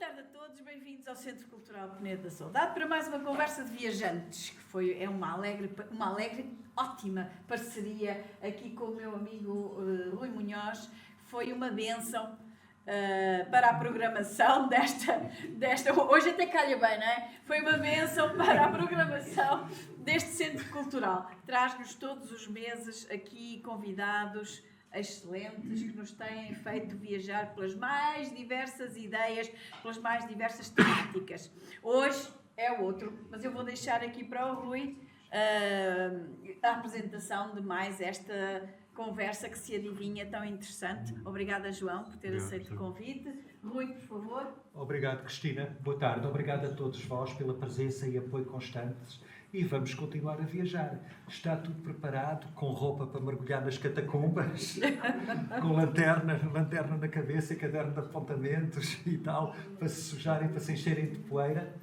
tarde a todos, bem-vindos ao Centro Cultural Penedo da Saudade para mais uma conversa de viajantes, que é uma alegre, ótima parceria aqui com o meu amigo Rui Munhoz. Foi uma bênção para a programação desta... Hoje até calha bem, não é? Foi uma bênção para a programação deste Centro Cultural. Traz-nos todos os meses aqui convidados excelentes que nos têm feito viajar pelas mais diversas ideias, pelas mais diversas temáticas. Hoje é outro, mas eu vou deixar aqui para o Rui a apresentação de mais esta conversa que se adivinha tão interessante. Obrigada, João, por ter aceito o convite. Rui, por favor. Obrigado, Cristina. Boa tarde. Obrigado a todos vós pela presença e apoio constantes. E vamos continuar a viajar. Está tudo preparado, com roupa para mergulhar nas catacumbas, com lanterna na cabeça, caderno de apontamentos e tal, para se sujarem, para se encherem de poeira.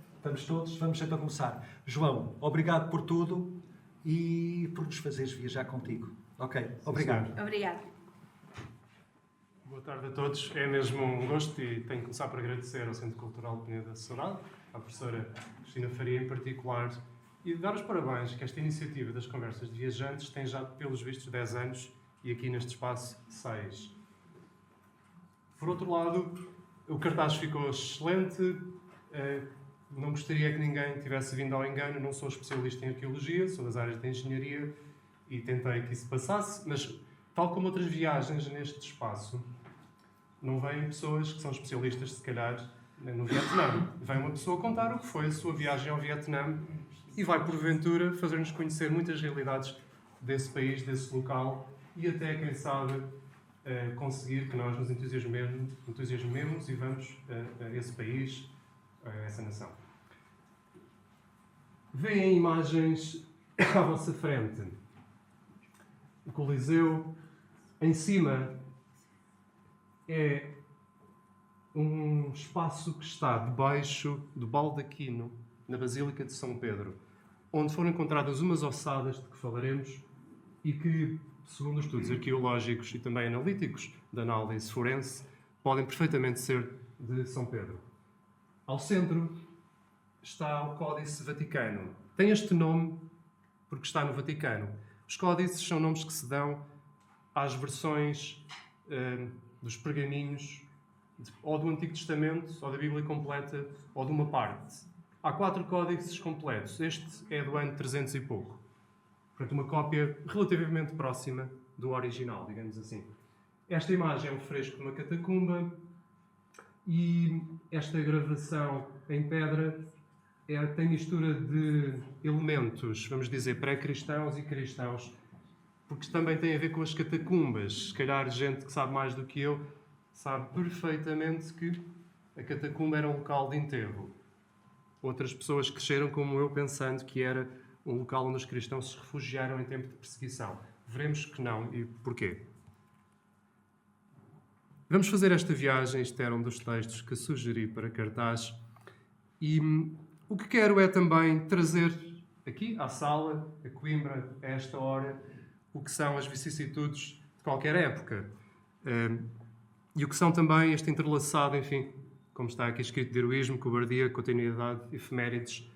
Vamos então começar. João, obrigado por tudo e por nos fazeres viajar contigo. Ok, obrigado. Sim, obrigado. Boa tarde a todos. É mesmo um gosto e tenho que começar por agradecer ao Centro Cultural Penedo da Saudade, à professora Cristina Faria em particular, e dar os parabéns que esta iniciativa das conversas de viajantes tem já, pelos vistos, 10 anos e aqui neste espaço 6. Por outro lado, o cartaz ficou excelente. Não gostaria que ninguém tivesse vindo ao engano. Não sou especialista em arqueologia, sou das áreas de engenharia e tentei que isso passasse, mas, tal como outras viagens neste espaço, não vêm pessoas que são especialistas, se calhar, no Vietnã. Vem uma pessoa contar o que foi a sua viagem ao Vietnã e vai, porventura, fazer-nos conhecer muitas realidades desse país, desse local e até, quem sabe, conseguir que nós nos entusiasmemos e vamos a esse país, a essa nação. Vêem imagens à vossa frente. O Coliseu, em cima, é um espaço que está debaixo do baldaquino, na Basílica de São Pedro, onde foram encontradas umas ossadas de que falaremos e que, segundo estudos arqueológicos e também analíticos da análise forense, podem perfeitamente ser de São Pedro. Ao centro está o Códice Vaticano. Tem este nome porque está no Vaticano. Os códices são nomes que se dão às versões dos pergaminhos ou do Antigo Testamento, ou da Bíblia completa, ou de uma parte. Há 4 códices completos. Este é do ano 300 e pouco. Portanto, uma cópia relativamente próxima do original, digamos assim. Esta imagem é um fresco de uma catacumba e esta gravação em pedra tem mistura de elementos, vamos dizer, pré-cristãos e cristãos, porque também tem a ver com as catacumbas. Se calhar gente que sabe mais do que eu sabe perfeitamente que a catacumba era um local de enterro. Outras pessoas cresceram como eu pensando que era um local onde os cristãos se refugiaram em tempo de perseguição. Veremos que não. E porquê? Vamos fazer esta viagem. Este era um dos textos que sugeri para cartaz. E o que quero é também trazer aqui à sala, a Coimbra, a esta hora, o que são as vicissitudes de qualquer época. E o que são também este entrelaçado, enfim, como está aqui escrito, de heroísmo, cobardia, continuidade, efemérides,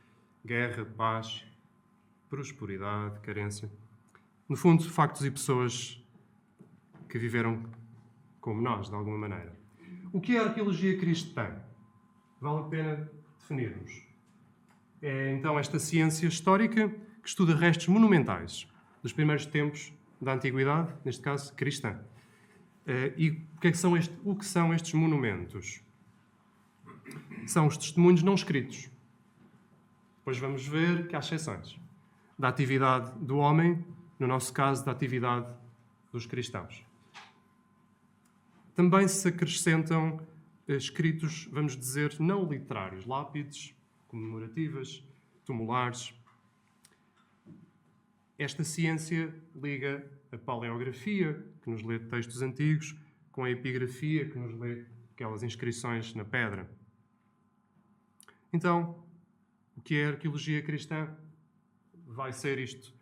guerra, paz, prosperidade, carência. No fundo, factos e pessoas que viveram como nós, de alguma maneira. O que é a arqueologia cristã? Vale a pena definirmos. É, então, esta ciência histórica que estuda restos monumentais dos primeiros tempos da Antiguidade, neste caso, cristã. E o que são estes monumentos? São os testemunhos não escritos. Depois vamos ver que há exceções. Da atividade do homem, no nosso caso, da atividade dos cristãos. Também se acrescentam escritos, vamos dizer, não literários, lápides, comemorativas, tumulares. Esta ciência liga a paleografia, que nos lê textos antigos, com a epigrafia, que nos lê aquelas inscrições na pedra. Então, o que é a arqueologia cristã? Vai ser isto.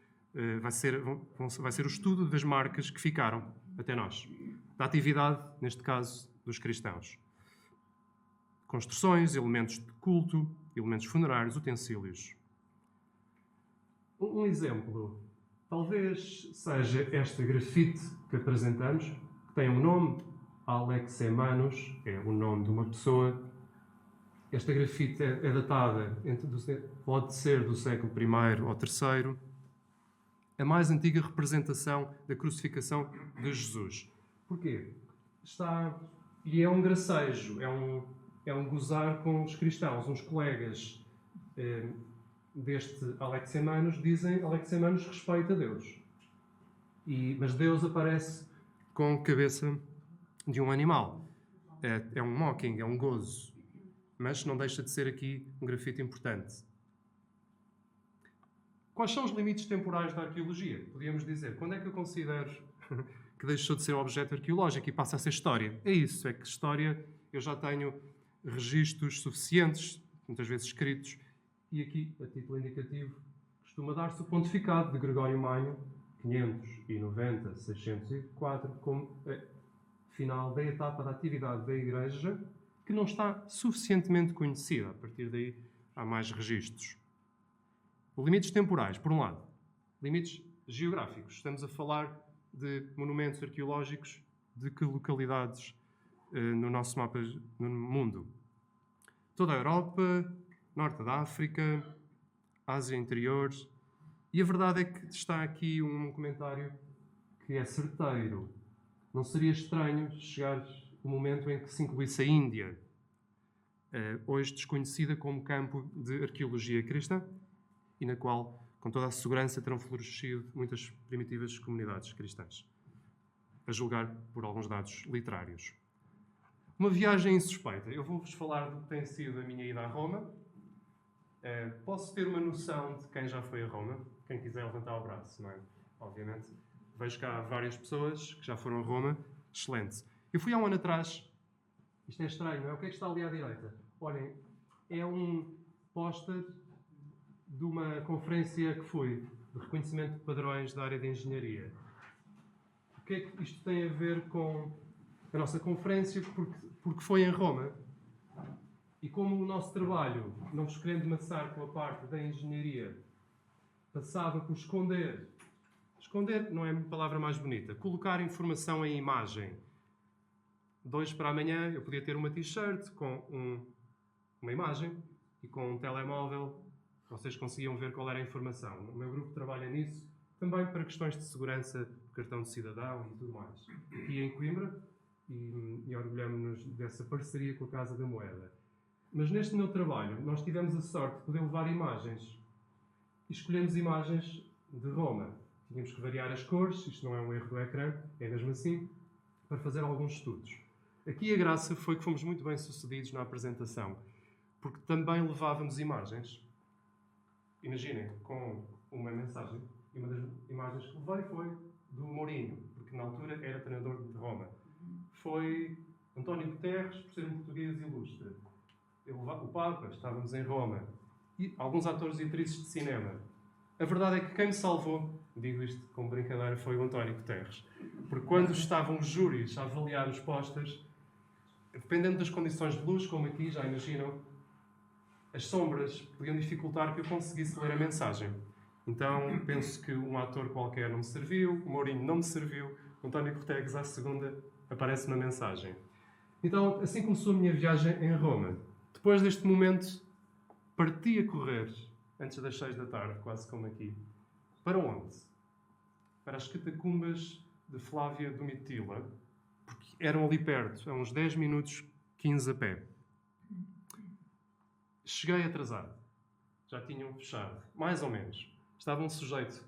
Vai ser o estudo das marcas que ficaram até nós. Da atividade, neste caso, dos cristãos. construções, elementos de culto, elementos funerários, utensílios. Um exemplo, talvez seja esta grafite que apresentamos, que tem um nome, Alexemanos, é o nome de uma pessoa. Esta grafite é datada, pode ser do século I ou III, a mais antiga representação da crucificação de Jesus. Porquê? E é um gracejo, é um gozar com os cristãos. Uns colegas deste Alexemanos dizem: Alexemanos respeita Deus. Mas Deus aparece com a cabeça de um animal. É um mocking, é um gozo. Mas não deixa de ser aqui um grafite importante. Quais são os limites temporais da arqueologia? Podíamos dizer, quando é que eu considero que deixou de ser um objeto arqueológico e passa a ser história? É isso, é que história eu já tenho registros suficientes, muitas vezes escritos, e aqui, a título indicativo, costuma dar-se o pontificado de Gregório Magno, 590-604, como final da etapa da atividade da Igreja, que não está suficientemente conhecida. A partir daí há mais registros. Limites temporais, por um lado. Limites geográficos. Estamos a falar de monumentos arqueológicos de que localidades no nosso mapa no mundo? Toda a Europa, Norte da África, Ásia Interior. E a verdade é que está aqui um comentário que é certeiro. Não seria estranho chegar o momento em que se incluísse a Índia, hoje desconhecida como campo de arqueologia cristã, e na qual, com toda a segurança, terão florescido muitas primitivas comunidades cristãs, a julgar por alguns dados literários. Uma viagem insuspeita. Eu vou-vos falar do que tem sido a minha ida a Roma. Posso ter uma noção de quem já foi a Roma? Quem quiser levantar o braço, não é? Obviamente. Vejo cá várias pessoas que já foram a Roma. Excelente. Eu fui há um ano atrás. Isto é estranho, não é? O que é que está ali à direita? Olhem, é um póster de uma conferência que fui, de reconhecimento de padrões da área de engenharia. O que é que isto tem a ver com a nossa conferência? Porque foi em Roma. E como o nosso trabalho, não vos querendo maçar com a parte da engenharia, passava por esconder. Esconder não é a palavra mais bonita. Colocar informação em imagem. 2 para amanhã eu podia ter uma t-shirt com uma imagem e com um telemóvel. Vocês conseguiam ver qual era a informação. O meu grupo trabalha nisso também para questões de segurança, cartão de cidadão e tudo mais. Aqui em Coimbra, e orgulhamos-nos dessa parceria com a Casa da Moeda. Mas neste meu trabalho, nós tivemos a sorte de poder levar imagens. E escolhemos imagens de Roma. Tínhamos que variar as cores, isto não é um erro do ecrã, é mesmo assim, para fazer alguns estudos. Aqui a graça foi que fomos muito bem sucedidos na apresentação, porque também levávamos imagens. Imaginem, com uma mensagem. E uma das imagens que levei foi do Mourinho, porque na altura era treinador de Roma. Foi António Guterres, por ser um português ilustre. O Papa, estávamos em Roma. E alguns atores e atrizes de cinema. A verdade é que quem me salvou, digo isto com brincadeira, foi o António Guterres. Porque quando estavam os júris a avaliar os pósteres, dependendo das condições de luz, como aqui, já imaginam, as sombras podiam dificultar que eu conseguisse ler a mensagem. Então, penso que um ator qualquer não me serviu, o Mourinho não me serviu, o António Guterres, à segunda, aparece na mensagem. Então, assim começou a minha viagem em Roma. Depois deste momento, parti a correr, antes das 6 da tarde, quase como aqui. Para onde? Para as catacumbas de Flávia Domitila, porque eram ali perto, a uns 10 minutos, 15 a pé. Cheguei atrasado. Já tinham fechado. Mais ou menos. Estava um sujeito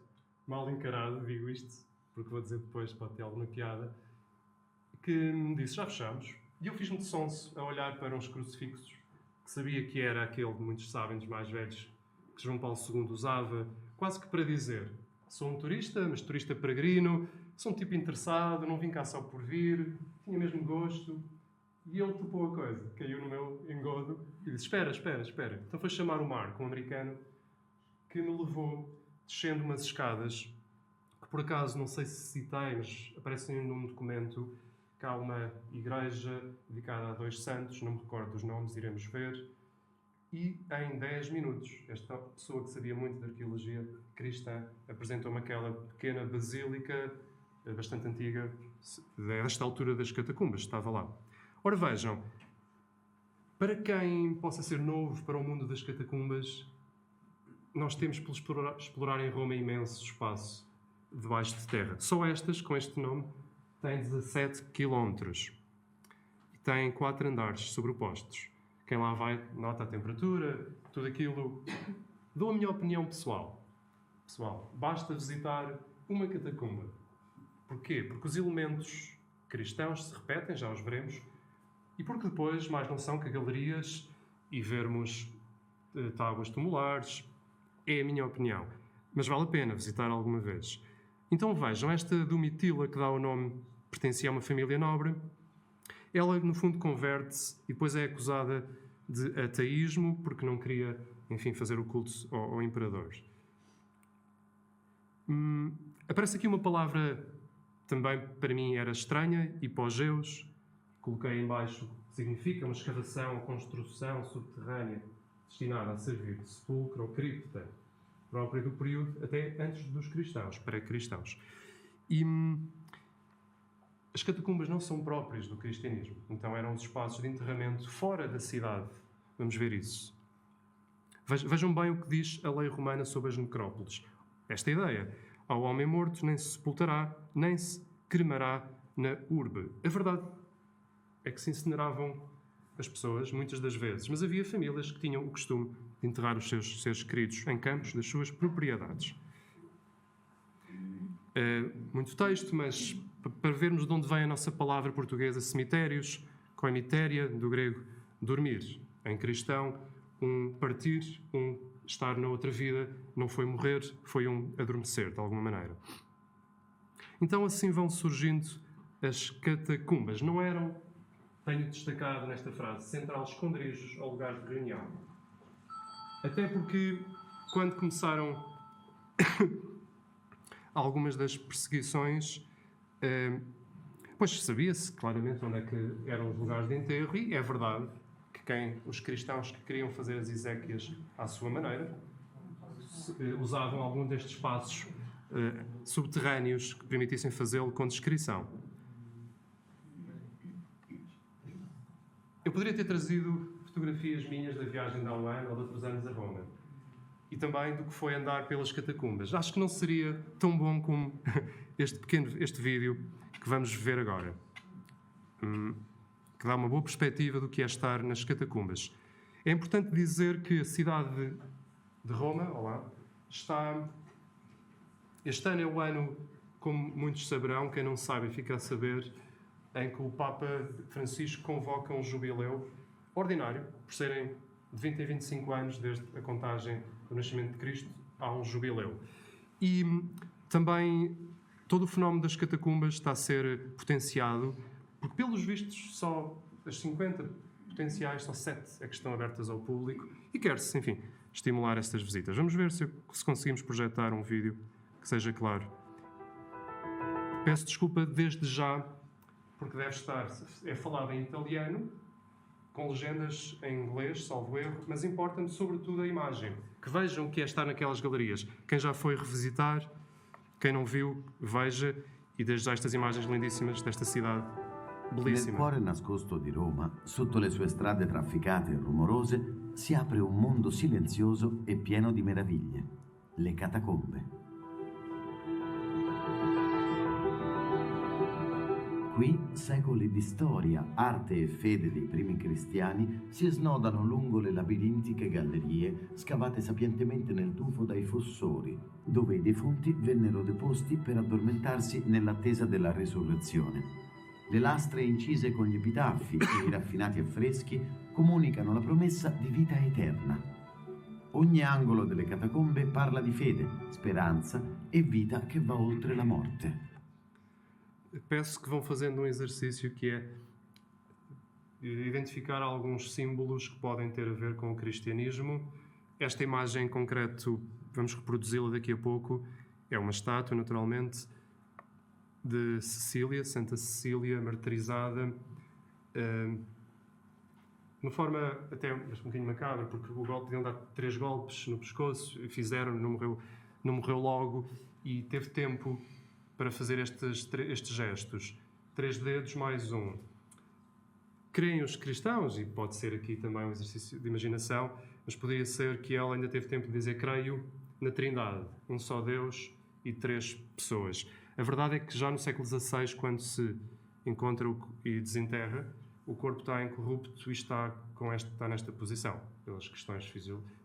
mal encarado, digo isto, porque vou dizer depois, pode ter alguma piada, que me disse, já fechamos. E eu fiz-me de sonso a olhar para uns crucifixos, que sabia que era aquele, muitos sabem, dos mais velhos, que João Paulo II usava, quase que para dizer, sou um turista, mas turista peregrino, sou um tipo interessado, não vim cá só por vir, tinha mesmo gosto. E ele topou a coisa, caiu no meu engodo e disse, espera. Então foi chamar o Marco, um americano, que me levou descendo umas escadas, que por acaso, não sei se citei, mas aparecem num documento, que há uma igreja dedicada a 2 santos, não me recordo dos nomes, iremos ver. E em 10 minutos, esta pessoa que sabia muito de arqueologia cristã apresentou-me aquela pequena basílica, bastante antiga, desta altura das catacumbas, estava lá. Ora vejam, para quem possa ser novo para o mundo das catacumbas, nós temos por explorar em Roma imenso espaço debaixo de terra. Só estas, com este nome, têm 17 quilómetros e têm 4 andares sobrepostos. Quem lá vai nota a temperatura, tudo aquilo. Dou a minha opinião pessoal. Basta visitar uma catacumba. Porquê? Porque os elementos cristãos se repetem, já os veremos, e porque depois mais não são que galerias e vermos tábuas tumulares. É a minha opinião. Mas vale a pena visitar alguma vez. Então vejam, esta Domitila, que dá o nome, pertencia a uma família nobre. Ela, no fundo, converte-se e depois é acusada de ateísmo porque não queria, enfim, fazer o culto ao imperador. Aparece aqui uma palavra também, para mim, era estranha, hipogéus. Coloquei em baixo o que significa uma escavação, construção subterrânea destinada a servir de sepulcro ou cripta, própria do período até antes dos cristãos, pré-cristãos. E as catacumbas não são próprias do cristianismo, então eram os espaços de enterramento fora da cidade. Vamos ver isso. Vejam bem o que diz a lei romana sobre as necrópolis. Esta ideia: ao homem morto nem se sepultará, nem se cremará na urbe. A verdade é que se incineravam as pessoas, muitas das vezes, mas havia famílias que tinham o costume de enterrar os seus seres queridos em campos das suas propriedades. Muito texto, mas para vermos de onde vem a nossa palavra portuguesa cemitérios, koimitéria, do grego dormir. Em cristão, um partir, um estar na outra vida, não foi morrer, foi um adormecer, de alguma maneira. Então assim vão surgindo as catacumbas. Não eram, tenho destacado nesta frase, central esconderijos ou lugares de reunião. Até porque, quando começaram algumas das perseguições, pois sabia-se claramente onde é que eram os lugares de enterro, e é verdade que os cristãos que queriam fazer as exéquias à sua maneira usavam algum destes espaços subterrâneos que permitissem fazê-lo com discrição. Eu poderia ter trazido fotografias minhas da viagem de há um ano ou de outros anos a Roma. E também do que foi andar pelas catacumbas. Acho que não seria tão bom como este vídeo que vamos ver agora. Que dá uma boa perspectiva do que é estar nas catacumbas. É importante dizer que a cidade de Roma, está... Este ano é o ano, como muitos saberão, quem não sabe fica a saber, em que o Papa Francisco convoca um jubileu ordinário, por serem de 20 a 25 anos desde a contagem do nascimento de Cristo, há um jubileu. E também todo o fenómeno das catacumbas está a ser potenciado, porque pelos vistos só das 50 potenciais, só 7 é que estão abertas ao público, e quer-se, enfim, estimular estas visitas. Vamos ver se conseguimos projetar um vídeo que seja claro. Peço desculpa desde já, porque deve estar, é falado em italiano, com legendas em inglês, salvo erro, mas importa-me sobretudo a imagem. Que vejam o que é estar naquelas galerias. Quem já foi revisitar, quem não viu, veja, e desde já estas imagens lindíssimas desta cidade bellissima. Nel cuore nascosto di Roma, sotto le sue strade trafficate e rumorose, si apre un mondo silenzioso e pieno di meraviglie. Le catacombe. Qui secoli di storia, arte e fede dei primi cristiani si snodano lungo le labirintiche gallerie scavate sapientemente nel tufo dai fossori, dove i defunti vennero deposti per addormentarsi nell'attesa della resurrezione. Le lastre incise con gli epitaffi e i raffinati affreschi comunicano la promessa di vita eterna. Ogni angolo delle catacombe parla di fede, speranza e vita che va oltre la morte. Peço que vão fazendo um exercício que é identificar alguns símbolos que podem ter a ver com o cristianismo. Esta imagem em concreto, vamos reproduzi-la daqui a pouco, é uma estátua, naturalmente. de Cecília, Santa Cecília, martirizada, de uma forma até um bocadinho macabra, porque o golpe podiam dar 3 golpes no pescoço, e fizeram, não morreu logo, e teve tempo para fazer estes gestos. 3 dedos mais 1. Creem os cristãos, e pode ser aqui também um exercício de imaginação, mas poderia ser que ela ainda teve tempo de dizer: creio na Trindade, um só Deus e 3 pessoas. A verdade é que já no século XVI, quando se encontra e desenterra, o corpo está incorrupto e está nesta posição, pelas questões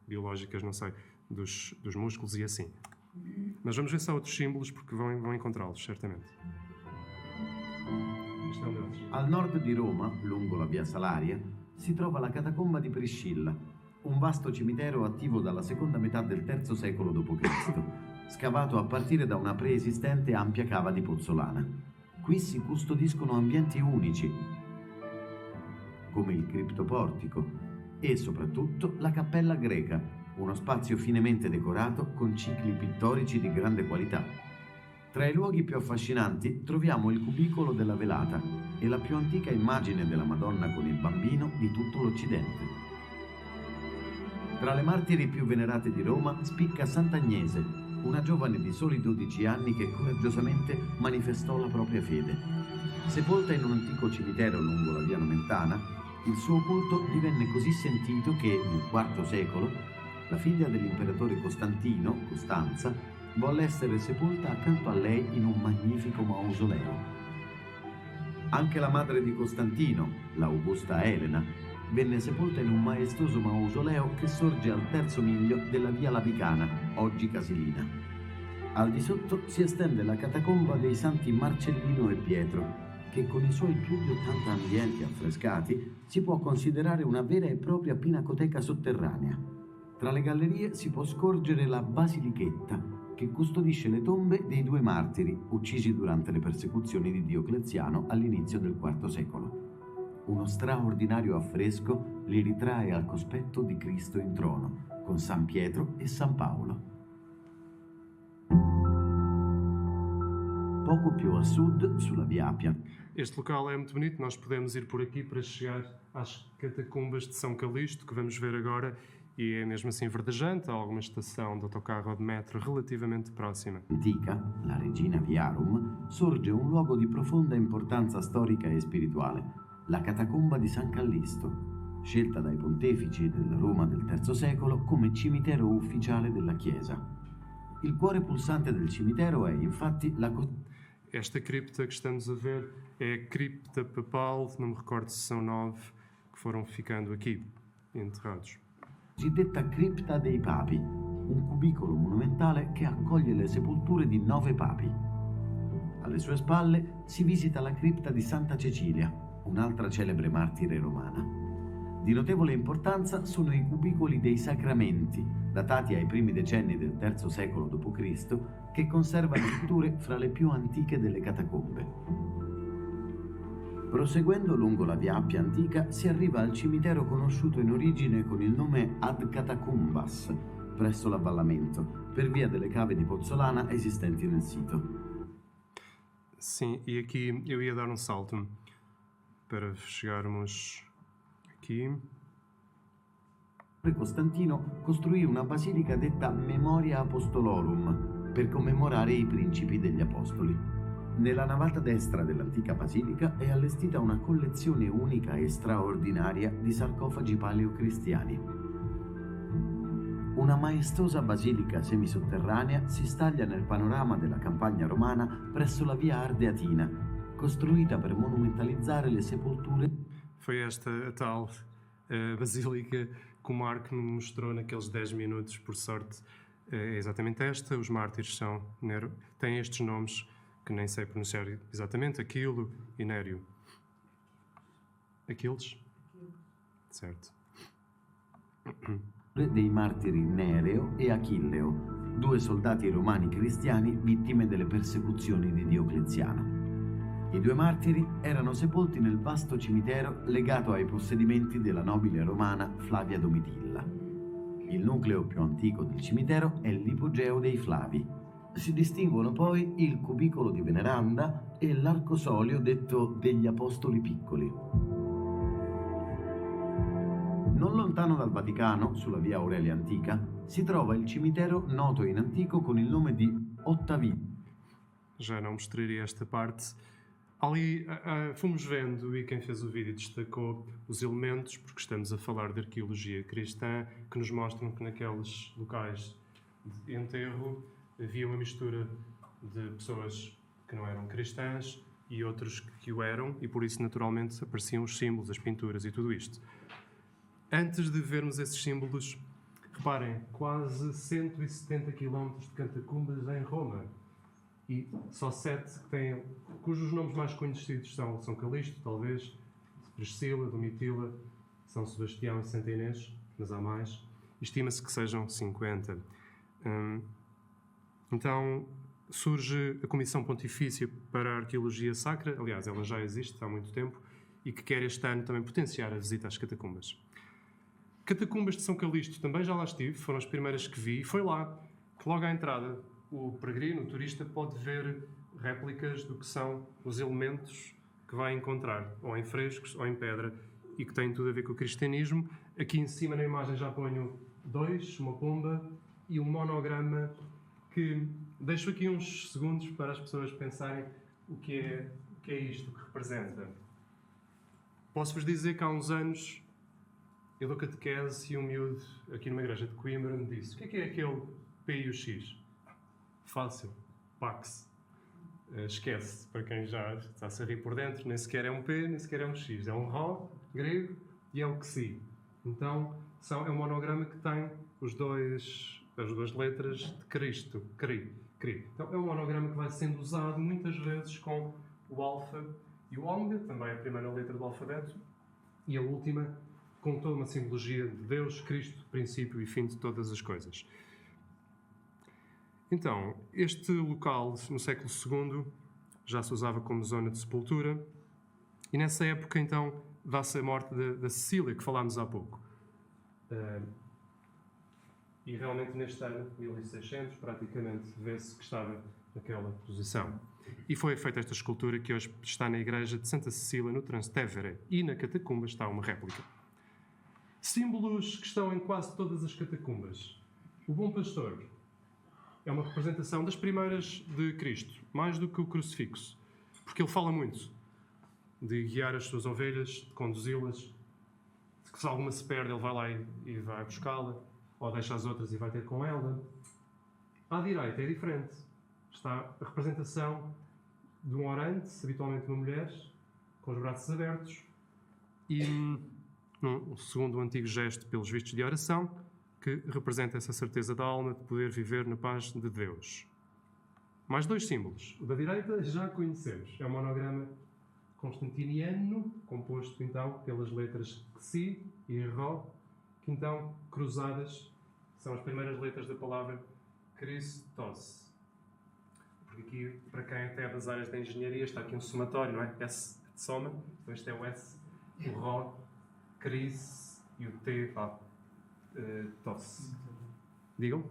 biológicas, não sei, dos músculos e assim. Mas vamos ver se há outros símbolos, porque vão encontrá-los, certamente. Este é um deles. Al nord di Roma, lungo la via Salaria, si trova la catacomba di Priscilla, un vasto cimitero attivo dalla seconda metà del III secolo d.C., scavato a partire da una preesistente ampia cava di pozzolana. Qui si custodiscono ambienti unici, come il criptoportico, e soprattutto la cappella greca, uno spazio finemente decorato con cicli pittorici di grande qualità. Tra i luoghi più affascinanti troviamo il cubicolo della velata e la più antica immagine della Madonna con il bambino di tutto l'Occidente. Tra le martiri più venerate di Roma spicca Sant'Agnese, una giovane di soli 12 anni che coraggiosamente manifestò la propria fede. Sepolta in un antico cimitero lungo la via Nomentana, il suo culto divenne così sentito che, nel IV secolo, la figlia dell'imperatore Costantino, Costanza, volle essere sepolta accanto a lei in un magnifico mausoleo. Anche la madre di Costantino, l'Augusta Elena, venne sepolta in un maestoso mausoleo che sorge al terzo miglio della via Labicana, oggi Casilina. Al di sotto si estende la catacomba dei santi Marcellino e Pietro, che con i suoi più di 80 ambienti affrescati si può considerare una vera e propria pinacoteca sotterranea. Tra le gallerie si può scorgere la Basilichetta, che custodisce le tombe dei 2 martiri uccisi durante le persecuzioni di Diocleziano all'inizio del IV secolo. Uno straordinario affresco li ritrae al cospetto di Cristo in trono, con San Pietro e San Paolo. Poco più a sud, sulla via Appia. Este local é muito bonito, nós podemos ir por aqui para chegar às catacumbas de São Calixto, que vamos ver agora, e é mesmo assim verdejante, há alguma estação de autocarro ou de metro relativamente próxima. Antica, la Regina Viarum, sorge un luogo di profonda importanza storica e spirituale, la catacomba di San Callisto, scelta dai pontefici della Roma del III secolo come cimitero ufficiale della Chiesa. Il cuore pulsante del cimitero è infatti la Esta cripta que estamos a ver é a cripta papal, não me recordo se são 9 que foram ficando aqui, enterrados. cosiddetta Cripta dei Papi, un cubicolo monumentale che accoglie le sepolture di 9 papi. Alle sue spalle si visita la cripta di Santa Cecilia, un'altra celebre martire romana. Di notevole importanza sono i cubicoli dei sacramenti, datati ai primi decenni del III secolo d.C., che conservano pitture fra le più antiche delle catacombe. Proseguendo lungo la via Appia antica si arriva al cimitero conosciuto in origine con il nome Ad Catacumbas, presso l'avvallamento, per via delle cave di pozzolana esistenti nel sito. Sim, e aqui eu ia dar um salto para chegarmos aqui. Costantino costruì una basilica detta Memoria Apostolorum per commemorare i principi degli apostoli. Nella navata destra dell'antica basilica è allestita una collezione unica e straordinaria di sarcofagi paleocristiani. Una maestosa basilica semisotterranea si staglia nel panorama della campagna romana presso la via Ardeatina, costruita per monumentalizzare le sepolture. Foi esta a tal basílica que o Marco me mostrou naqueles 10 minutos, por sorte. É exatamente esta. Os mártires são Nero, têm estes nomes que nem sei pronunciar exatamente, Aquilo e Nério. Aquiles? Certo. Dei martiri Nereo e Achilleo, 2 soldati romani cristiani vittime delle persecuzioni di Diocleziano. I 2 martiri erano sepolti nel vasto cimitero legato ai possedimenti della nobile romana Flavia Domitilla. Il nucleo più antico del cimitero è l'ipogeo dei Flavi, Si distinguono poi il cubicolo di veneranda e l'arcosolio detto degli apostoli piccoli. Non lontano dal Vaticano, sulla via Aurelia Antica, si trova il cimitero noto in antico con il nome di Ottavie. Já não mostraria esta parte. Ali fomos vendo, e quem fez o vídeo destacou os elementos, porque estamos a falar de arqueologia cristã, que nos mostram que naqueles locais de enterro havia uma mistura de pessoas que não eram cristãs e outros que o eram, e por isso naturalmente apareciam os símbolos, as pinturas e tudo isto. Antes de vermos esses símbolos, reparem, quase 170 km de catacumbas em Roma. E só 7 que têm, cujos nomes mais conhecidos são São Calixto, talvez, Priscila, Domitila, São Sebastião e Santa Inês, mas há mais. Estima-se que sejam 50. Então surge a Comissão Pontifícia para a Arqueologia Sacra, aliás, ela já existe há muito tempo, e que quer este ano também potenciar a visita às catacumbas. Catacumbas de São Calixto também já lá estive, foram as primeiras que vi, e foi lá que logo à entrada o peregrino, o turista, pode ver réplicas do que são os elementos que vai encontrar, ou em frescos ou em pedra, e que têm tudo a ver com o cristianismo. Aqui em cima na imagem já ponho 2, uma pomba e um monograma que deixo aqui uns segundos para as pessoas pensarem o que é isto, o que representa. Posso-vos dizer que há uns anos eu dou catequese e um miúdo aqui numa igreja de Coimbra me disse: o que é aquele P e o X? Fácil. Pax. Esquece, para quem já está-se a rir por dentro, nem sequer é um P, nem sequer é um X. É um Rho, grego, e é um Xi. Então, é um monograma que tem as duas letras de Cristo. Cri. Então, é um monograma que vai sendo usado muitas vezes com o alfa e o ômega, também a primeira letra do alfabeto, e a última com toda uma simbologia de Deus, Cristo, princípio e fim de todas as coisas. Então, este local, no século II, já se usava como zona de sepultura, e nessa época, então, dá-se a morte da Cecília, que falámos há pouco. E realmente neste ano, 1600, praticamente, vê-se que estava naquela posição. E foi feita esta escultura que hoje está na igreja de Santa Cecília, no Trastevere, e na catacumba está uma réplica. Símbolos que estão em quase todas as catacumbas. O Bom Pastor é uma representação das primeiras de Cristo, mais do que o crucifixo, porque ele fala muito de guiar as suas ovelhas, de conduzi-las, que se alguma se perde ele vai lá e vai buscá-la, ou deixa as outras e vai ter com ela. À direita é diferente. Está a representação de um orante, habitualmente uma mulher, com os braços abertos, e segundo o antigo gesto pelos vistos de oração, que representa essa certeza da alma de poder viver na paz de Deus. Mais 2 símbolos. O da direita já conhecemos. É um monograma constantiniano, composto então pelas letras Xi e Rho, que então, cruzadas, são as primeiras letras da palavra Christos. Porque aqui, para quem até é das áreas da engenharia, está aqui um somatório, não é? S de soma, então este é o S, o Rho, Cris e o T, tos. Digam?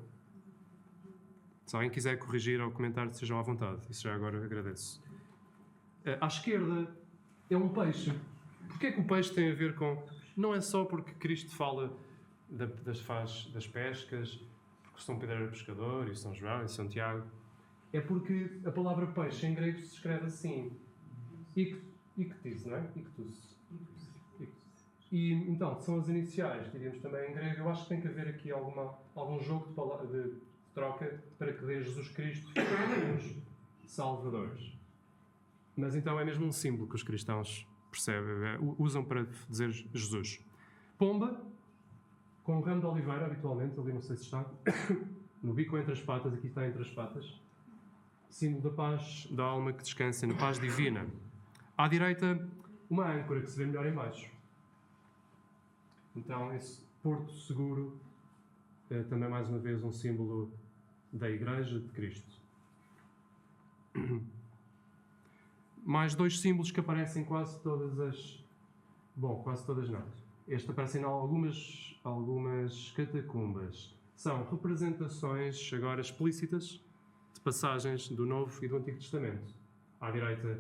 Se alguém quiser corrigir ou comentar, sejam à vontade. Isso já agora agradeço. À esquerda é um peixe. Porquê é que o peixe tem a ver com... Não é só porque Cristo fala das pescas, porque São Pedro era pescador, e São João, e São Tiago. É porque a palavra peixe em grego se escreve assim. Ictus, não é? Ictus. E, então, são as iniciais, diríamos também em grego. Eu acho que tem que haver aqui algum jogo de troca para que dê Jesus Cristo os salvadores. Mas então é mesmo um símbolo que os cristãos usam para dizer Jesus. Pomba, com um ramo de oliveira, habitualmente, ali não sei se está, no bico entre as patas, aqui está entre as patas, símbolo da paz da alma que descansa na paz divina. À direita, uma âncora que se vê melhor em baixo. Então, esse porto seguro é também, mais uma vez, um símbolo da Igreja de Cristo. Mais 2 símbolos que aparecem em quase todas as... Bom, quase todas não. Este aparece em algumas catacumbas. São representações, agora explícitas, de passagens do Novo e do Antigo Testamento. À direita,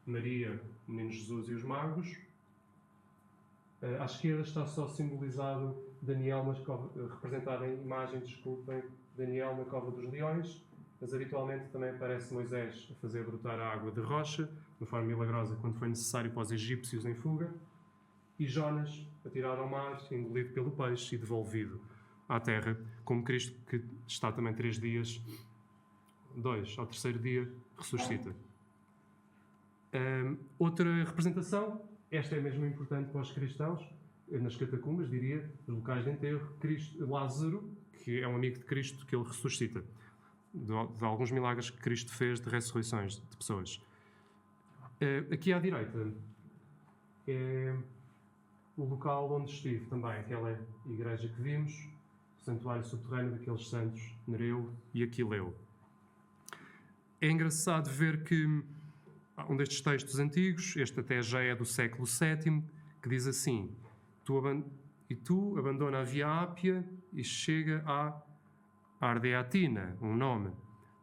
Maria, o Menino Jesus e os magos. À esquerda está só simbolizado Daniel, representado em imagem, Daniel na cova dos leões, mas habitualmente também aparece Moisés a fazer brotar a água de rocha, de uma forma milagrosa, quando foi necessário para os egípcios em fuga, e Jonas atirado ao mar, engolido pelo peixe e devolvido à terra, como Cristo, que está também 3 dias, 2, ao terceiro dia, ressuscita. Outra representação, esta é mesmo importante para os cristãos, nas catacumbas, diria, nos locais de enterro, Lázaro, que é um amigo de Cristo, que ele ressuscita, de alguns milagres que Cristo fez de ressurreições de pessoas. Aqui à direita é o local onde estive também, aquela igreja que vimos, o santuário subterrâneo daqueles santos Nereu e Aquileu. É engraçado ver que um destes textos antigos, este até já é do século VII, que diz assim: tu abandona a Via Ápia e chega à Ardeatina, um nome.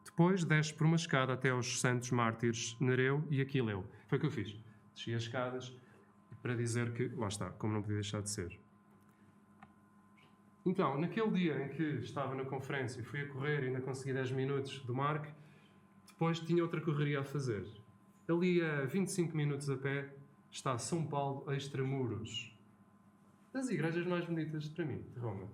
Depois desce por uma escada até aos santos mártires Nereu e Aquileu. Foi o que eu fiz. Desci as escadas para dizer que, lá está, como não podia deixar de ser. Então, naquele dia em que estava na conferência e fui a correr e ainda consegui 10 minutos do Marco, depois tinha outra correria a fazer. Ali a 25 minutos a pé está São Paulo Extramuros. Das igrejas mais bonitas para mim, de Roma.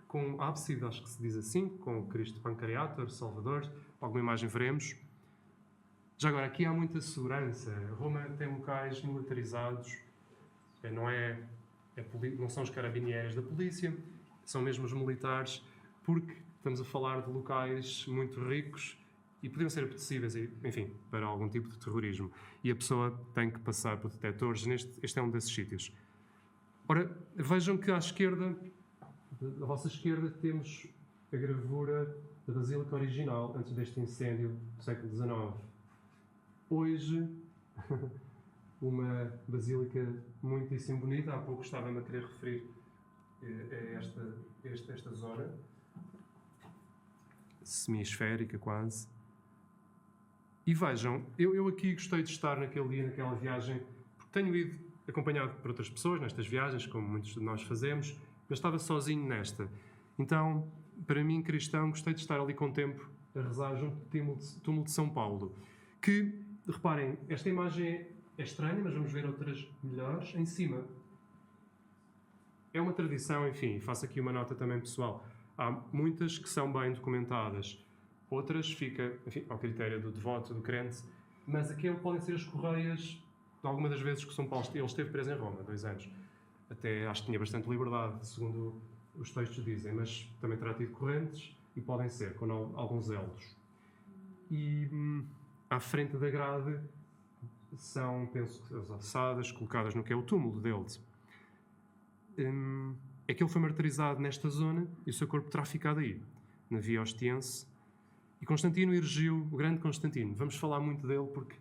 Com ábside, acho que se diz assim, com Cristo Pancreator, Salvador, alguma imagem veremos. Já agora, aqui há muita segurança. Roma tem locais militarizados, não são os carabinieri da polícia, são mesmo os militares, porque estamos a falar de locais muito ricos e podiam ser apetecíveis, enfim, para algum tipo de terrorismo. E a pessoa tem que passar por detectores. Este é um desses sítios. Ora, vejam que à esquerda, à vossa esquerda, temos a gravura da Basílica original, antes deste incêndio do século XIX. Hoje, uma basílica muitíssimo bonita. Há pouco estava-me a querer referir a esta zona, semi-esférica quase. E vejam, eu aqui gostei de estar naquele dia, naquela viagem, porque tenho ido acompanhado por outras pessoas nestas viagens, como muitos de nós fazemos, mas estava sozinho nesta. Então, para mim, cristão, gostei de estar ali com o tempo a rezar junto do túmulo de São Paulo. Que, reparem, esta imagem é estranha, mas vamos ver outras melhores. Em cima, é uma tradição, enfim, faço aqui uma nota também pessoal. Há muitas que são bem documentadas. Outras fica, enfim, ao critério do devoto, do crente, mas aquilo podem ser as correias de alguma das vezes que São Paulo esteve preso em Roma, 2 anos. Até acho que tinha bastante liberdade, segundo os textos dizem, mas também terá tido correntes e podem ser, com alguns elos. E à frente da grade são, penso, as ossadas colocadas no que é o túmulo deles. Aquele foi martirizado nesta zona e o seu corpo traficado aí, na Via Ostiense. E Constantino erigiu o grande Constantino. Vamos falar muito dele porque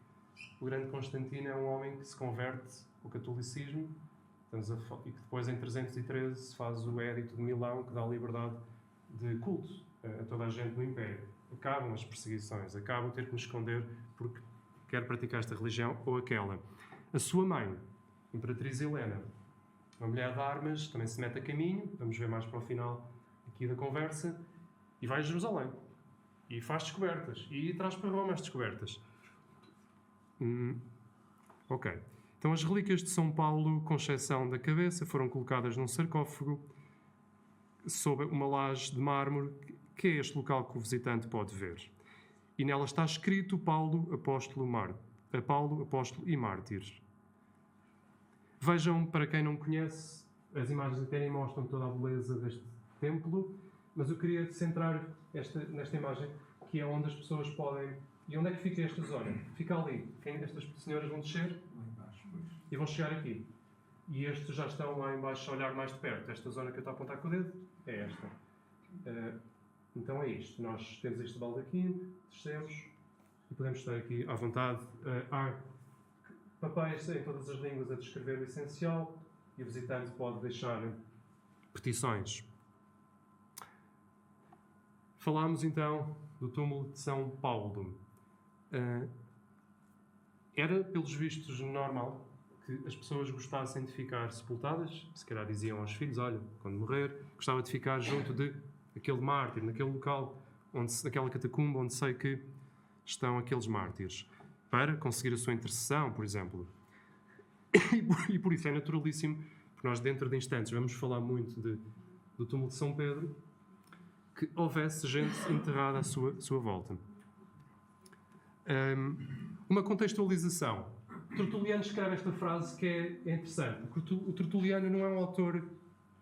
o grande Constantino é um homem que se converte ao catolicismo e que depois, em 313, faz o Édito de Milão, que dá liberdade de culto a toda a gente no Império. Acabam as perseguições, acabam ter que nos esconder porque quer praticar esta religião ou aquela. A sua mãe, Imperatriz Helena, uma mulher de armas, também se mete a caminho, vamos ver mais para o final aqui da conversa, e vai a Jerusalém. E faz descobertas. E traz para Roma as descobertas. Ok. Então as relíquias de São Paulo, com exceção da cabeça, foram colocadas num sarcófago sob uma laje de mármore, que é este local que o visitante pode ver. E nela está escrito Paulo, apóstolo e mártir. Vejam, para quem não conhece, as imagens até nem mostram toda a beleza deste templo, mas eu queria centrar nesta imagem, que é onde as pessoas podem... E onde é que fica esta zona? Fica ali. Estas senhoras vão descer e vão chegar aqui. E estes já estão lá em baixo a olhar mais de perto. Esta zona que eu estou a apontar com o dedo é esta. Então é isto. Nós temos este baldaquino, descemos e podemos estar aqui à vontade. Há papéis em todas as línguas a descrever o essencial e o visitante pode deixar petições. falámos então do túmulo de São Paulo. Era, pelos vistos, normal que as pessoas gostassem de ficar sepultadas. Se calhar diziam aos filhos: olha, quando morrer, gostava de ficar junto de aquele mártir, naquele local, naquela catacumba onde sei que estão aqueles mártires, para conseguir a sua intercessão, por exemplo. E por isso é naturalíssimo, porque nós dentro de instantes vamos falar muito do túmulo de São Pedro, que houvesse gente enterrada à sua volta. Uma contextualização. Tertuliano escreve esta frase que é interessante. O Tertuliano não é um autor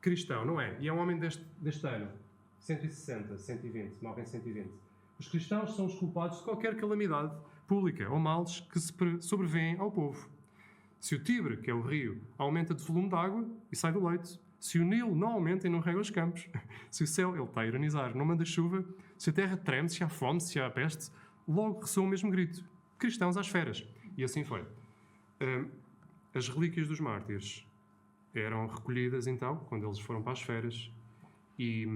cristão, não é? E é um homem deste ano. 160, 120, morre em 120. Os cristãos são os culpados de qualquer calamidade pública ou males que se sobrevêm ao povo. Se o Tibre, que é o rio, aumenta de volume de água e sai do leito, se o Nilo não aumenta e não rega os campos, se o céu, ele está a ironizar, não manda chuva, se a terra treme, se há fome, se há peste, logo ressoa o mesmo grito. Cristãos às feras. E assim foi. As relíquias dos mártires eram recolhidas, então, quando eles foram para as feras e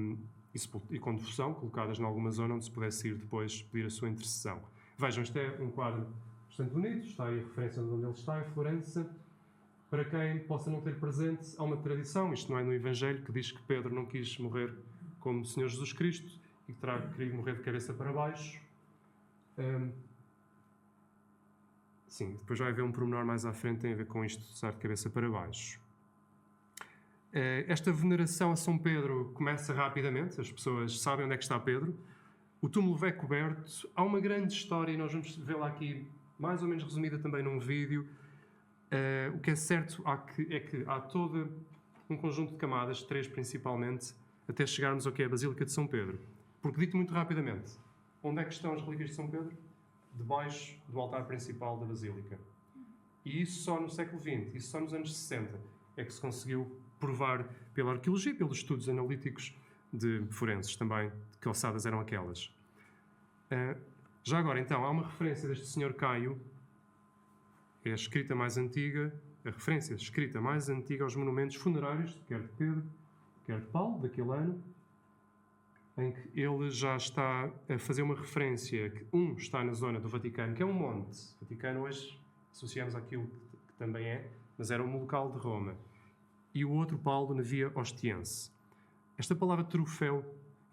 com devoção, colocadas em alguma zona onde se pudesse ir depois pedir a sua intercessão. Vejam, este é um quadro bastante bonito, está aí a referência de onde ele está, em Florença. Para quem possa não ter presente, há uma tradição, isto não é no Evangelho, que diz que Pedro não quis morrer como o Senhor Jesus Cristo e que terá querido morrer de cabeça para baixo. Sim, depois vai haver um pormenor mais à frente, tem a ver com isto de estar de cabeça para baixo. Esta veneração a São Pedro começa rapidamente, as pessoas sabem onde é que está Pedro. O túmulo é coberto, há uma grande história, e nós vamos vê-la aqui mais ou menos resumida também num vídeo. O que é certo é que há todo um conjunto de camadas, 3 principalmente, até chegarmos ao que é a Basílica de São Pedro. Porque, dito muito rapidamente, onde é que estão as relíquias de São Pedro? Debaixo do altar principal da Basílica. E isso só no século XX, isso só nos anos 60, é que se conseguiu provar pela arqueologia e pelos estudos analíticos de forenses também, que alçadas eram aquelas. Já agora, então, há uma referência deste Sr. Caio, é a escrita mais antiga, a referência escrita mais antiga aos monumentos funerários, quer de Pedro, quer de Paulo, daquele ano, em que ele já está a fazer uma referência que está na zona do Vaticano, que é um monte. O Vaticano hoje associamos àquilo que também é, mas era um local de Roma. E o outro, Paulo, na Via Ostiense. Esta palavra troféu,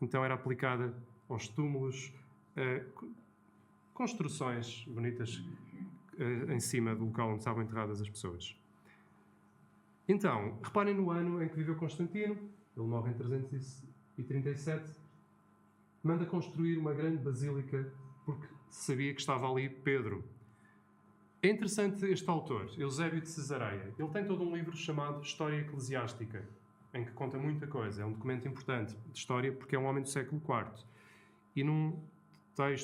então, era aplicada aos túmulos, construções bonitas em cima do local onde estavam enterradas as pessoas. Então, reparem no ano em que viveu Constantino, ele morre em 337, manda construir uma grande basílica porque sabia que estava ali Pedro. É interessante este autor, Eusébio de Cesareia. Ele tem todo um livro chamado História Eclesiástica, em que conta muita coisa. É um documento importante de história porque é um homem do século IV. E num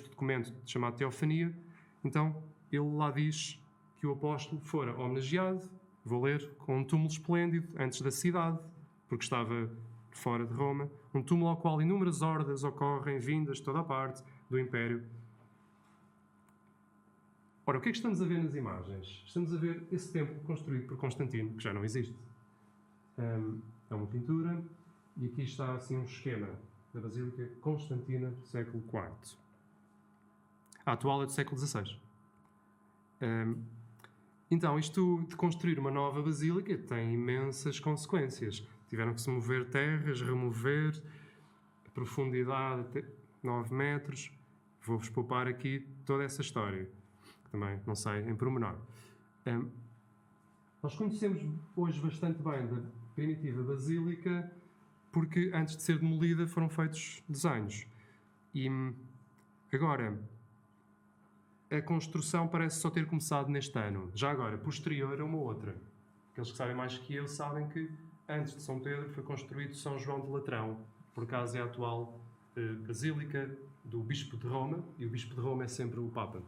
documento chamado Teofania, então, ele lá diz que o apóstolo fora homenageado, vou ler, com um túmulo esplêndido antes da cidade, porque estava fora de Roma, um túmulo ao qual inúmeras hordas ocorrem, vindas de toda a parte do Império. Ora, o que é que estamos a ver nas imagens? Estamos a ver esse templo construído por Constantino, que já não existe. É uma pintura, e aqui está assim um esquema da Basílica Constantina do século IV. A atual é do século XVI. Então, isto de construir uma nova basílica tem imensas consequências. Tiveram que se mover terras, remover, a profundidade até 9 metros. Vou-vos poupar aqui toda essa história, que também não sei em pormenor. Nós conhecemos hoje bastante bem da primitiva basílica porque antes de ser demolida foram feitos desenhos. E agora, a construção parece só ter começado neste ano. Já agora, posterior a uma outra. Aqueles que sabem mais que eu sabem que antes de São Pedro foi construído São João de Latrão, por acaso é a atual Basílica do Bispo de Roma, e o Bispo de Roma é sempre o Papa.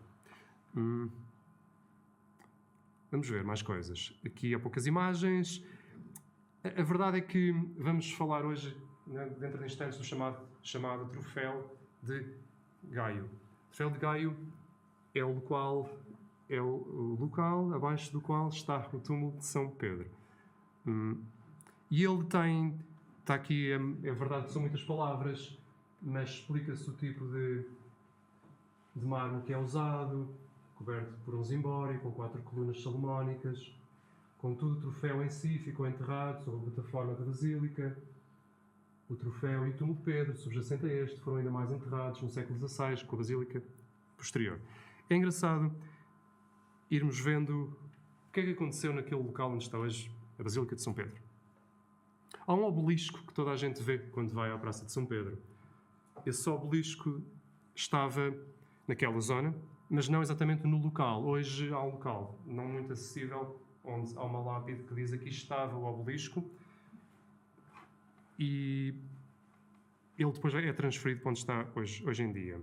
Vamos ver mais coisas. Aqui há poucas imagens. A verdade é que vamos falar hoje, dentro de instantes, do chamado Troféu de Gaio. O Troféu de Gaio é o local abaixo do qual está o túmulo de São Pedro. E ele está aqui, é verdade que são muitas palavras, mas explica-se o tipo de mármore que é usado, coberto por um zimbório, com 4 colunas salomónicas. Contudo, o troféu em si ficou enterrado sobre a plataforma da Basílica. O troféu e o túmulo de Pedro, subjacente a este, foram ainda mais enterrados no século XVI, com a Basílica posterior. É engraçado irmos vendo o que é que aconteceu naquele local onde está hoje a Basílica de São Pedro. Há um obelisco que toda a gente vê quando vai à Praça de São Pedro. Esse obelisco estava naquela zona, mas não exatamente no local. Hoje há um local não muito acessível, onde há uma lápide que diz aqui estava o obelisco, e ele depois é transferido para onde está hoje em dia.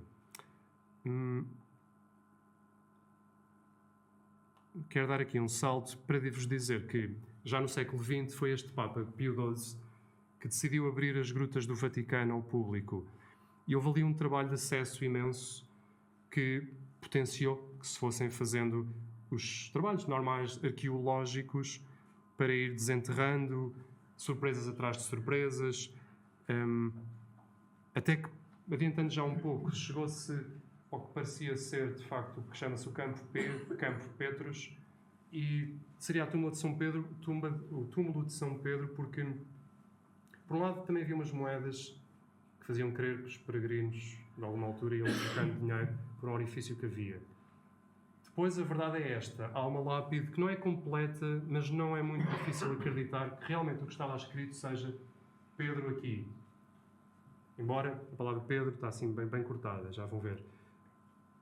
Quero dar aqui um salto para vos dizer que já no século XX foi este Papa, Pio XII, que decidiu abrir as grutas do Vaticano ao público. E houve ali um trabalho de acesso imenso que potenciou que se fossem fazendo os trabalhos normais arqueológicos para ir desenterrando surpresas atrás de surpresas, até que, adiantando já um pouco, chegou-se ao que parecia ser, de facto, o que chama-se o Campo Petrus, e seria a tumba de São Pedro, o túmulo de São Pedro, porque, por um lado, também havia umas moedas que faziam crer que os peregrinos, de alguma altura, iam trocando dinheiro por um orifício que havia. Depois, a verdade é esta. Há uma lápide que não é completa, mas não é muito difícil acreditar que realmente o que está lá escrito seja Pedro aqui. Embora a palavra Pedro está assim bem cortada, já vão ver.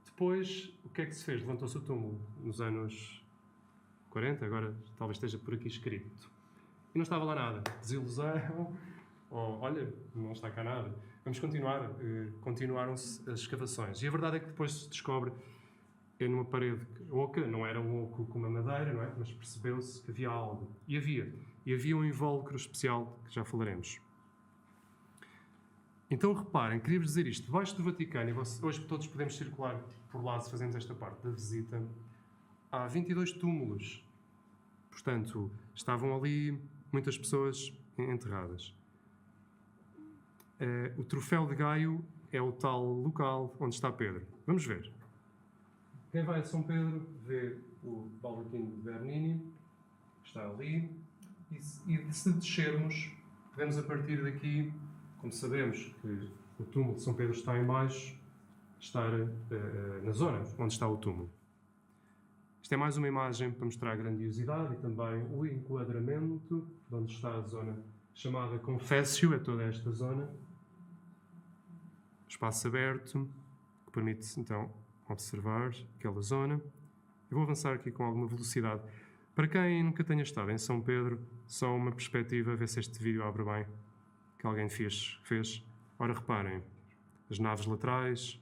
Depois, o que é que se fez? Levantou-se o túmulo nos anos 40, agora talvez esteja por aqui escrito. E não estava lá nada. Desilusão. Olha, não está cá nada. Vamos continuar. Continuaram-se as escavações. E a verdade é que depois se descobre numa parede oca, não era um oco com uma madeira, não é? Mas percebeu-se que havia algo. E havia um invólucro especial, que já falaremos. Então reparem, queria-vos dizer isto, debaixo do Vaticano, e hoje todos podemos circular por lá se fazemos esta parte da visita, há 22 túmulos. Portanto, estavam ali muitas pessoas enterradas. O troféu de Gaio é o tal local onde está Pedro. Vamos ver. Quem vai a São Pedro vê o baldaquino de Bernini, que está ali, e se descermos, podemos a partir daqui, como sabemos que o túmulo de São Pedro está em baixo, estar na zona onde está o túmulo. Isto é mais uma imagem para mostrar a grandiosidade e também o enquadramento de onde está a zona chamada Confessio, é toda esta zona. Espaço aberto, que permite então observar aquela zona. Eu vou avançar aqui com alguma velocidade. Para quem nunca tenha estado em São Pedro, só uma perspectiva, a ver se este vídeo abre bem, que alguém fez. Ora, reparem, as naves laterais,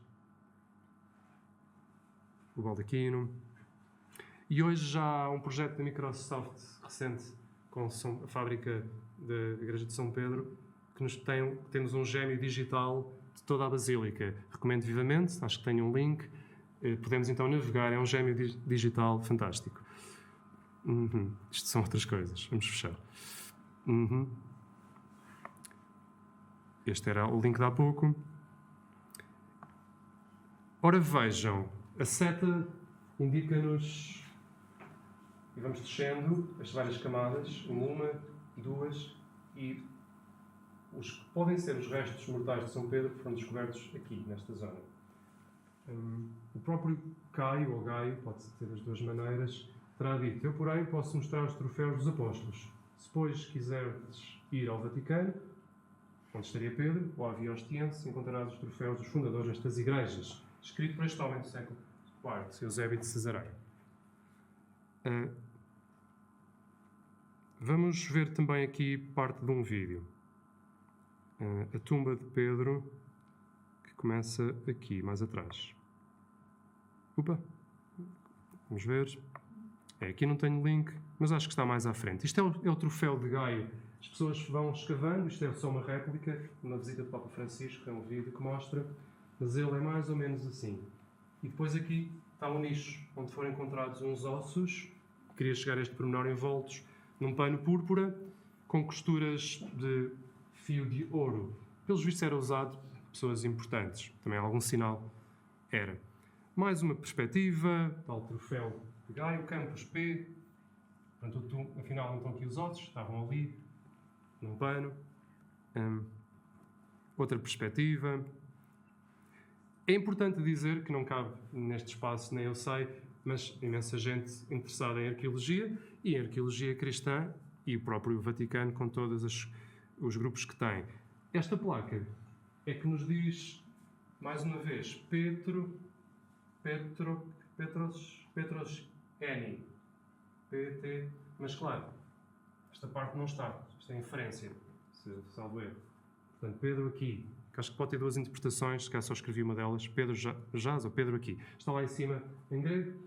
o baldaquino. E hoje já há um projeto da Microsoft recente com a fábrica da Igreja de São Pedro, que temos um gêmeo digital de toda a Basílica. Recomendo vivamente, acho que tem um link. Podemos então navegar, é um gêmeo digital fantástico. Isto são outras coisas, vamos fechar. Este era o link de há pouco. Ora, vejam, a seta indica-nos, e vamos descendo as várias camadas, uma, duas, e os que podem ser os restos mortais de São Pedro foram descobertos aqui, nesta zona. O próprio Caio, ou Gaio, pode ser das duas maneiras, terá dito: eu, porém, posso mostrar os troféus dos apóstolos. Se, pois, quiserdes ir ao Vaticano, onde estaria Pedro, ou à Via Ostiense, encontrarás os troféus dos fundadores destas igrejas, escrito por este homem do século IV, Eusébio de Cesareia. Vamos ver também aqui parte de um vídeo. A tumba de Pedro, que começa aqui, mais atrás. Vamos ver. Aqui não tenho link, mas acho que está mais à frente. Isto é o troféu de Gaio. As pessoas vão escavando, isto é só uma réplica, uma visita do Papa Francisco, é um vídeo que mostra, mas ele é mais ou menos assim. E depois aqui está um nicho, onde foram encontrados uns ossos, queria chegar a este pormenor, envoltos num pano púrpura, com costuras de fio de ouro. Pelos vistos era usado pessoas importantes. Também algum sinal era. Mais uma perspectiva, tal troféu de Gaio, Campus P. Portanto, afinal não estão aqui os ossos, estavam ali, num pano. Outra perspectiva. É importante dizer que não cabe neste espaço, nem eu sei, mas imensa gente interessada em arqueologia e em arqueologia cristã e o próprio Vaticano com todos os grupos que tem. Esta placa é que nos diz, mais uma vez, Petros N. PT, mas claro, esta parte não está. Isto é inferência, se salvo erro. Portanto, Pedro aqui, que acho que pode ter duas interpretações, que só escrevi uma delas, Pedro jaz ou Pedro aqui. Está lá em cima em grego,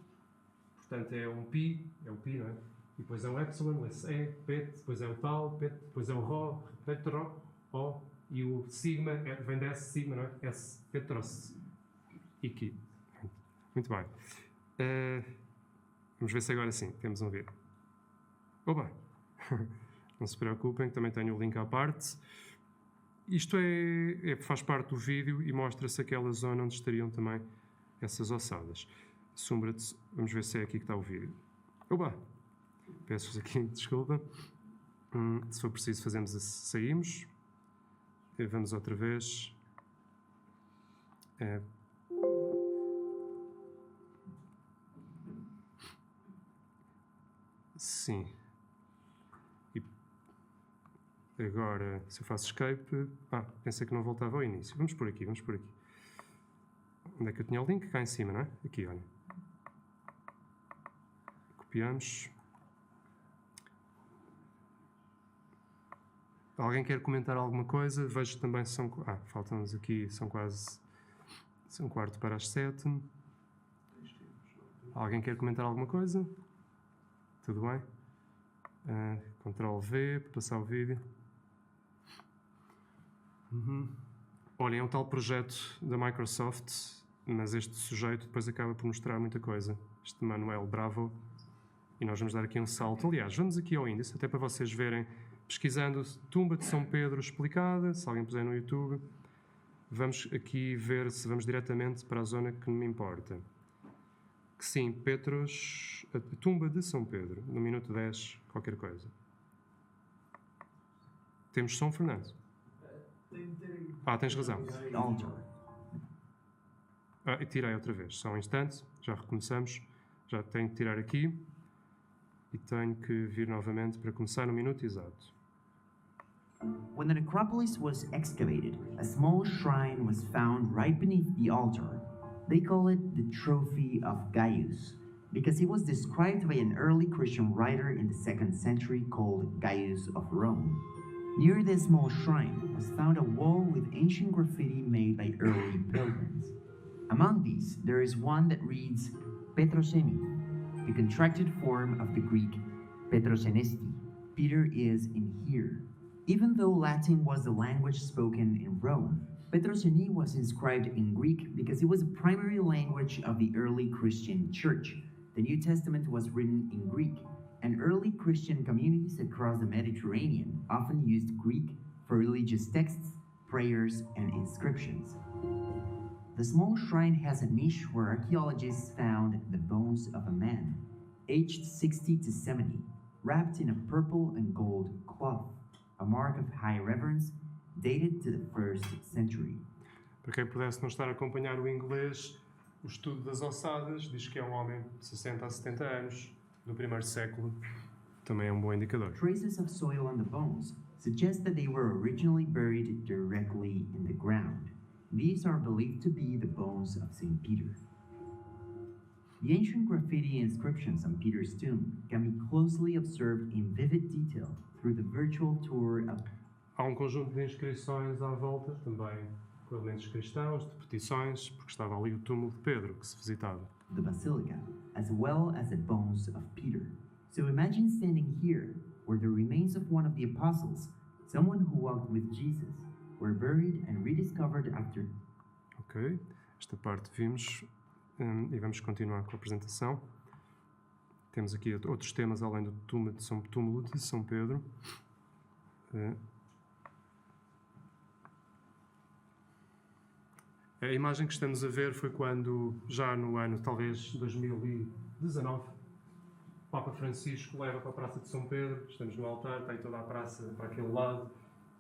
portanto é um pi, é o pi, não é? E depois é o epsilon, esse é, pet, depois é o tal, pet, depois é o rho, petro, o, e o sigma, vem desse sigma, não é? S, petros, aqui. Muito bem. Vamos ver se agora sim, temos um vídeo. Opa! Não se preocupem, também tenho o link à parte. Isto faz parte do vídeo e mostra-se aquela zona onde estariam também essas ossadas. Sombra-se, vamos ver se é aqui que está o vídeo. Opa! Peço-vos aqui desculpa. Se for preciso fazemos saímos. E vamos outra vez. Sim. E agora, se eu faço escape... pensei que não voltava ao início. Vamos por aqui. Onde é que eu tinha o link? Cá em cima, não é? Aqui, olha. Copiamos. Alguém quer comentar alguma coisa? Vejo também se são... faltam-nos aqui, são quase... São 6:45. Alguém quer comentar alguma coisa? Tudo bem? Ctrl V, para passar o vídeo. Olhem, é um tal projeto da Microsoft, mas este sujeito depois acaba por mostrar muita coisa. Este Manuel Bravo. E nós vamos dar aqui um salto. Aliás, vamos aqui ao índice, até para vocês verem, pesquisando Tumba de São Pedro explicada, se alguém puser no YouTube. Vamos aqui ver se vamos diretamente para a zona que me importa. Que sim, Petros, a tumba de São Pedro, no minuto 10, qualquer coisa. Temos som, Fernando? Tens razão. E tirei outra vez, só um instante, já recomeçamos. Já tenho que tirar aqui e tenho que vir novamente para começar no minuto exato. When the necropolis was excavated, a small shrine was found right beneath the altar. They call it the Trophy of Gaius, because it was described by an early Christian writer in the 2nd century called Gaius of Rome. Near this small shrine was found a wall with ancient graffiti made by early pilgrims. Among these, there is one that reads Petroseni, the contracted form of the Greek Petrosenesti. Peter is in here. Even though Latin was the language spoken in Rome, Petroseni was inscribed in Greek because it was the primary language of the early Christian church. The New Testament was written in Greek, and early Christian communities across the Mediterranean often used Greek for religious texts, prayers, and inscriptions. The small shrine has a niche where archaeologists found the bones of a man, aged 60 to 70, wrapped in a purple and gold cloth, a mark of high reverence dated to the 1st century. Para quem pudesse não estar a acompanhar o inglês, o estudo das ossadas diz que é um homem de 60 a 70 anos, do 1º século. Também é um bom indicador. Traces of soil on the bones suggest that they were originally buried directly in the ground. These are believed to be the bones of St. Peter. The ancient graffiti inscriptions on Peter's tomb can be closely observed in vivid detail through the virtual tour of... Há um conjunto de inscrições à volta, também com elementos cristãos, de petições, porque estava ali o túmulo de Pedro, que se visitava. The basilica, as well as the bones of Peter. So imagine standing here, where the remains of one of the apostles, someone who walked with Jesus, were buried and rediscovered after... Ok, esta parte vimos e vamos continuar com a apresentação. Temos aqui outros temas além do túmulo de São Pedro. A imagem que estamos a ver foi quando, já no ano talvez 2019, o Papa Francisco leva para a Praça de São Pedro. Estamos no altar, tem toda a praça para aquele lado,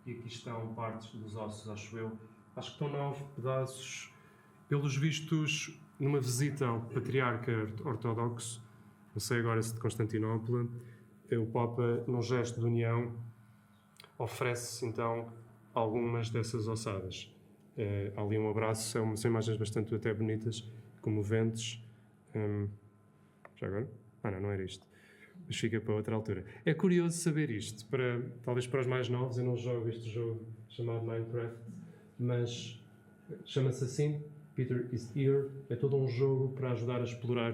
e aqui estão partes dos ossos, acho eu. Acho que estão 9 pedaços, pelos vistos, numa visita ao Patriarca Ortodoxo, não sei agora se de Constantinopla. O Papa, num gesto de união, oferece então algumas dessas ossadas. Há ali um abraço, são imagens bastante até bonitas, comoventes. Já agora? Não era isto. Mas fica para outra altura. É curioso saber isto, talvez para os mais novos. Eu não jogo este jogo chamado Minecraft, mas chama-se assim, Peter is Here. É todo um jogo para ajudar a explorar,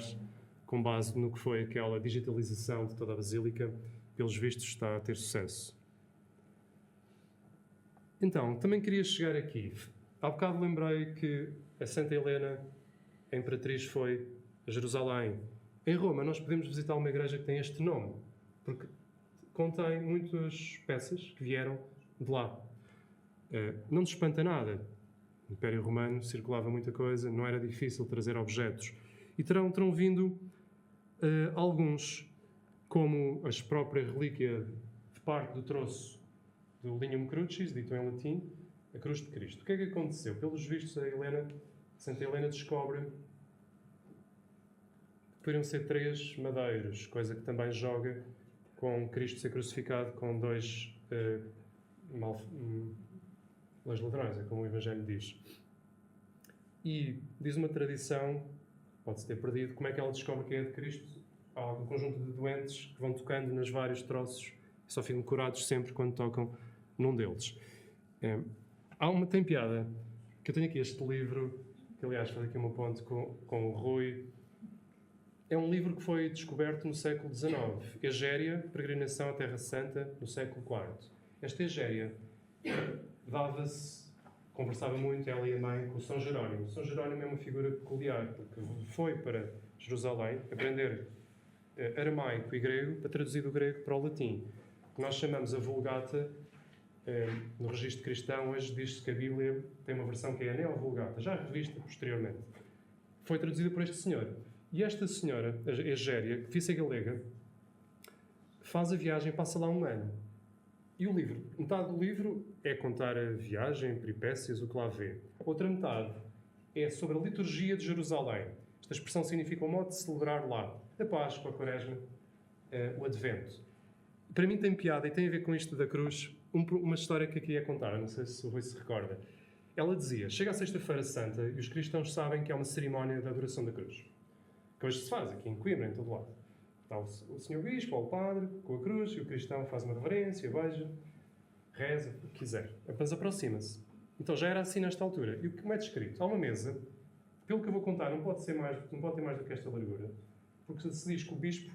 com base no que foi aquela digitalização de toda a Basílica. Pelos vistos está a ter sucesso. Então, também queria chegar aqui. Há bocado lembrei que a Santa Helena, a Imperatriz, foi a Jerusalém. Em Roma, nós podemos visitar uma igreja que tem este nome, porque contém muitas peças que vieram de lá. Não nos espanta nada. No Império Romano circulava muita coisa, não era difícil trazer objetos. E terão vindo alguns, como a própria relíquia de parte do troço do Lignum Crucis, dito em latim, a cruz de Cristo. O que é que aconteceu? Pelos vistos, Santa Helena descobre que poderiam ser 3 madeiros, coisa que também joga com Cristo ser crucificado com 2 ladrões, é como o Evangelho diz. E diz uma tradição, pode-se ter perdido, como é que ela descobre que é de Cristo? Há um conjunto de doentes que vão tocando nos vários troços e só ficam curados sempre quando tocam num deles. Tem piada, que eu tenho aqui este livro, que aliás faz aqui um ponto com o Rui. É um livro que foi descoberto no século XIX. Egéria, Peregrinação à Terra Santa, no século IV. Esta Egéria conversava muito, ela e a mãe, com o São Jerónimo. São Jerónimo é uma figura peculiar, porque foi para Jerusalém aprender aramaico e grego para traduzir do grego para o latim. Que nós chamamos a Vulgata. No registro cristão, hoje diz-se que a Bíblia tem uma versão que é a Neo-Vulgata, já revista posteriormente. Foi traduzida por este senhor. E esta senhora, a Egéria, que devia ser galega, faz a viagem, passa lá um ano. E o livro, metade do livro é contar a viagem, peripécias, o que lá vê. A outra metade é sobre a liturgia de Jerusalém. Esta expressão significa o modo de celebrar lá a Páscoa, a Quaresma, o Advento. Para mim tem piada e tem a ver com isto da cruz. Uma história que aqui ia contar, não sei se o Rui se recorda. Ela dizia, chega a Sexta-feira Santa e os cristãos sabem que é uma cerimónia da adoração da cruz. Que hoje se faz aqui em Coimbra, em todo lado. Está o senhor bispo ou o padre com a cruz e o cristão faz uma reverência, beija, reza, o que quiser. Mas aproxima-se. Então já era assim nesta altura. E como é descrito? Há uma mesa, pelo que eu vou contar, não pode ter mais do que esta largura, porque se diz que o bispo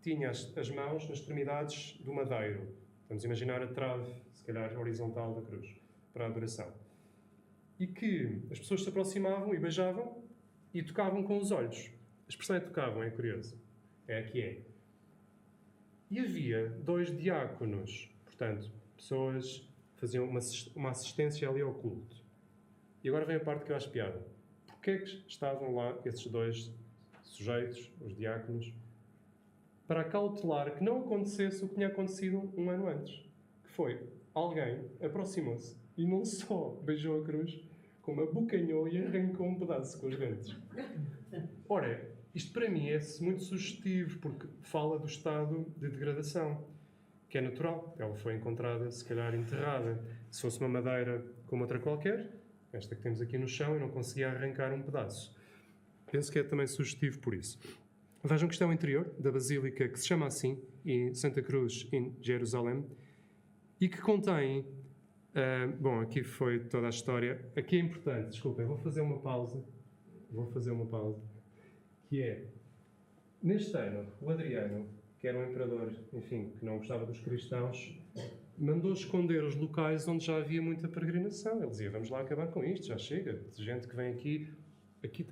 tinha as mãos nas extremidades do madeiro. Vamos imaginar a trave, se calhar horizontal da cruz, para a adoração. E que as pessoas se aproximavam e beijavam e tocavam com os olhos. A expressão é tocavam, é curioso. É a que é. E havia 2 diáconos, portanto, pessoas que faziam uma assistência ali ao culto. E agora vem a parte que eu acho piada. Porquê é que estavam lá esses 2 sujeitos, os diáconos, para acautelar que não acontecesse o que tinha acontecido um ano antes? Que foi, alguém aproximou-se e não só beijou a cruz, como abocanhou e arrancou um pedaço com os dentes. Ora, isto para mim é muito sugestivo, porque fala do estado de degradação, que é natural. Ela foi encontrada, se calhar, enterrada. Se fosse uma madeira como outra qualquer, esta que temos aqui no chão, eu não conseguia arrancar um pedaço. Penso que é também sugestivo por isso. Vejam que isto é o interior da Basílica, que se chama assim, em Santa Cruz, em Jerusalém, e que contém... bom, aqui foi toda a história. Aqui é importante, desculpem, vou fazer uma pausa, que é, neste ano, o Adriano, que era um imperador, enfim, que não gostava dos cristãos, mandou esconder os locais onde já havia muita peregrinação. Ele dizia, vamos lá acabar com isto, já chega, de gente que vem aqui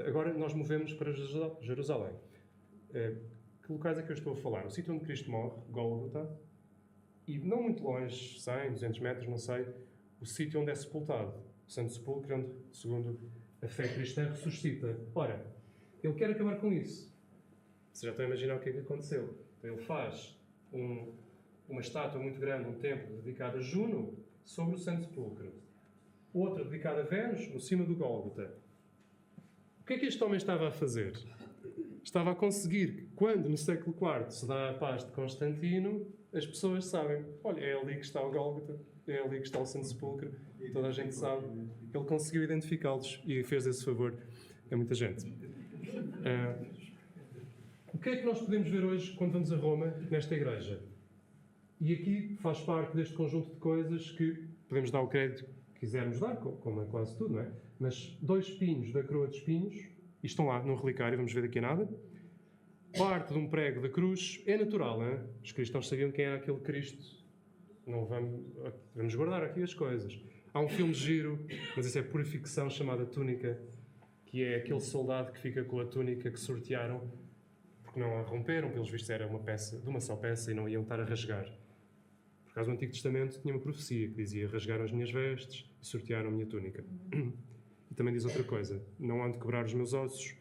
agora nós movemos para Jerusalém. Que locais é que eu estou a falar? O sítio onde Cristo morre, Gólgota, e não muito longe, 100, 200 metros, não sei, o sítio onde é sepultado, Santo Sepulcro, onde, segundo a fé cristã, ressuscita. Ora, ele quer acabar com isso. Vocês já estão a imaginar o que é que aconteceu. Então, ele faz uma estátua muito grande, um templo dedicado a Juno, sobre o Santo Sepulcro. Outra dedicada a Vênus, no cima do Gólgota. O que é que este homem estava a fazer? Estava a conseguir que, quando no século IV se dá a paz de Constantino, as pessoas sabem, olha, é ali que está o Gólgota, é ali que está o Santo Sepulcro, e toda a gente sabe. Ele conseguiu identificá-los e fez esse favor a muita gente. O que é que nós podemos ver hoje quando vamos a Roma, nesta igreja? E aqui faz parte deste conjunto de coisas que podemos dar o crédito que quisermos dar, como é quase tudo, não é? Mas 2 espinhos da coroa de espinhos, e estão lá no relicário, vamos ver daqui a nada. Parte de um prego da cruz, é natural, não é? Os cristãos sabiam quem era aquele Cristo. Não vamos guardar aqui as coisas. Há um filme giro, mas isso é pura ficção, chamada Túnica, que é aquele soldado que fica com a túnica que sortearam, porque não a romperam, pelos vistos era uma peça, de uma só peça, e não iam estar a rasgar. Por causa do Antigo Testamento tinha uma profecia que dizia: rasgaram as minhas vestes e sortearam a minha túnica. E também diz outra coisa: não hão de quebrar os meus ossos,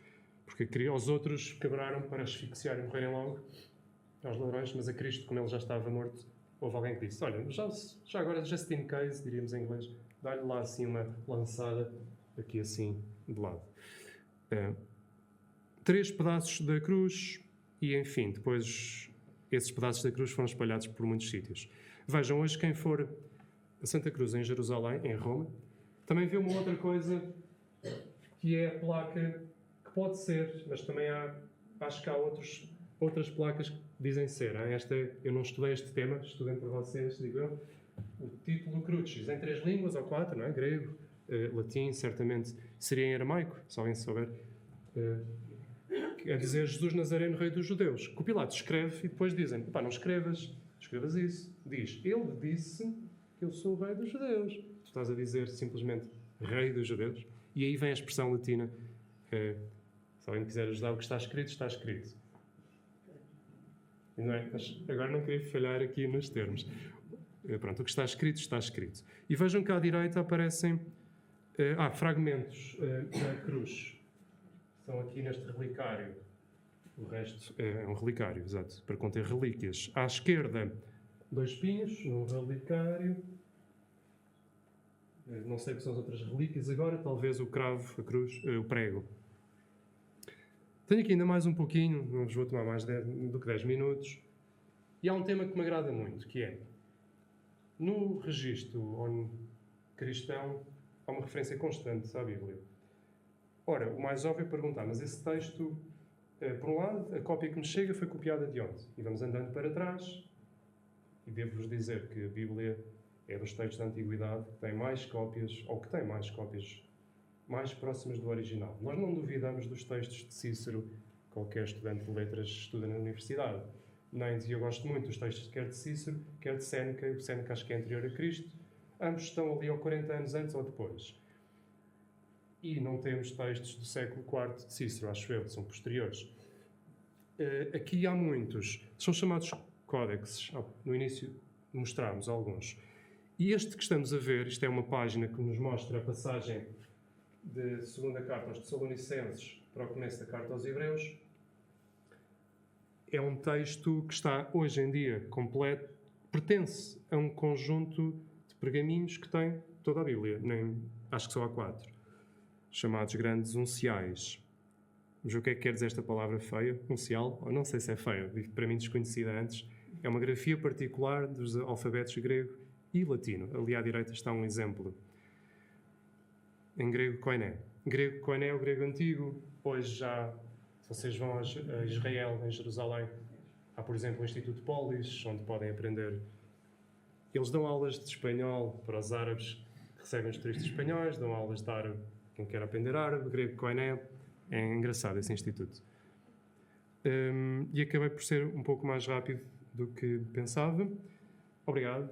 porque aos outros quebraram para asfixiar e morrerem logo, aos ladrões, mas a Cristo, como ele já estava morto, houve alguém que disse: olha, já agora, just in case, diríamos em inglês, dá-lhe lá assim uma lançada, aqui assim, de lado. 3 pedaços da cruz e, enfim, depois esses pedaços da cruz foram espalhados por muitos sítios. Vejam, hoje quem for a Santa Cruz em Jerusalém, em Roma, também vê uma outra coisa, que é a placa, que pode ser, mas também acho que há outras placas que dizem ser. Eu não estudei este tema, estudei para vocês, digo eu. O título Crucis, em 3 línguas ou 4, não é? Grego, latim, certamente seria em aramaico, se alguém souber. Quer dizer Jesus Nazareno, Rei dos Judeus. Que o Pilatos escreve e depois dizem: pá, não escrevas isso. Diz: ele disse que eu sou o Rei dos Judeus. Tu estás a dizer simplesmente Rei dos Judeus. E aí vem a expressão latina. Se alguém quiser ajudar, o que está escrito, está escrito. Não é? Mas agora não queria falhar aqui nos termos. Pronto, o que está escrito, está escrito. E vejam que à direita aparecem fragmentos da cruz. Estão aqui neste relicário. O resto é um relicário, exato, para conter relíquias. À esquerda, 2 espinhos no relicário. Não sei o que são as outras relíquias agora, talvez o cravo, a cruz, o prego. Tenho aqui ainda mais um pouquinho, não vos vou tomar mais do que 10 minutos. E há um tema que me agrada muito, que é, no registro cristão, há uma referência constante à Bíblia. Ora, o mais óbvio é perguntar, mas esse texto, por um lado, a cópia que me chega foi copiada de onde? E vamos andando para trás, e devo-vos dizer que a Bíblia é dos textos da Antiguidade que tem mais cópias, ou que tem mais cópias mais próximas do original. Nós não duvidamos dos textos de Cícero, qualquer estudante de letras estuda na universidade. Eu gosto muito dos textos quer de Cícero, quer de Séneca. O Séneca acho que é anterior a Cristo. Ambos estão ali há 40 anos antes ou depois. E não temos textos do século IV de Cícero, acho eu, são posteriores. Aqui há muitos. São chamados códexes. No início mostrámos alguns. E este que estamos a ver, isto é uma página que nos mostra a passagem da segunda carta aos Tessalonicenses para o começo da carta aos Hebreus. É um texto que está, hoje em dia, completo, pertence a um conjunto de pergaminhos que tem toda a Bíblia, acho que só há 4, chamados grandes unciais. Vamos ver o que é que quer dizer esta palavra feia, uncial, ou não sei se é feia, para mim desconhecida antes. É uma grafia particular dos alfabetos grego e latino. Ali à direita está um exemplo. Em grego, koiné. Grego, koiné é o grego antigo. Hoje já, se vocês vão a Israel, em Jerusalém, há, por exemplo, o Instituto Polis, onde podem aprender. Eles dão aulas de espanhol para os árabes que recebem os turistas espanhóis, dão aulas de árabe quem quer aprender árabe, grego, koiné. É engraçado esse instituto. E acabei por ser um pouco mais rápido do que pensava. Obrigado.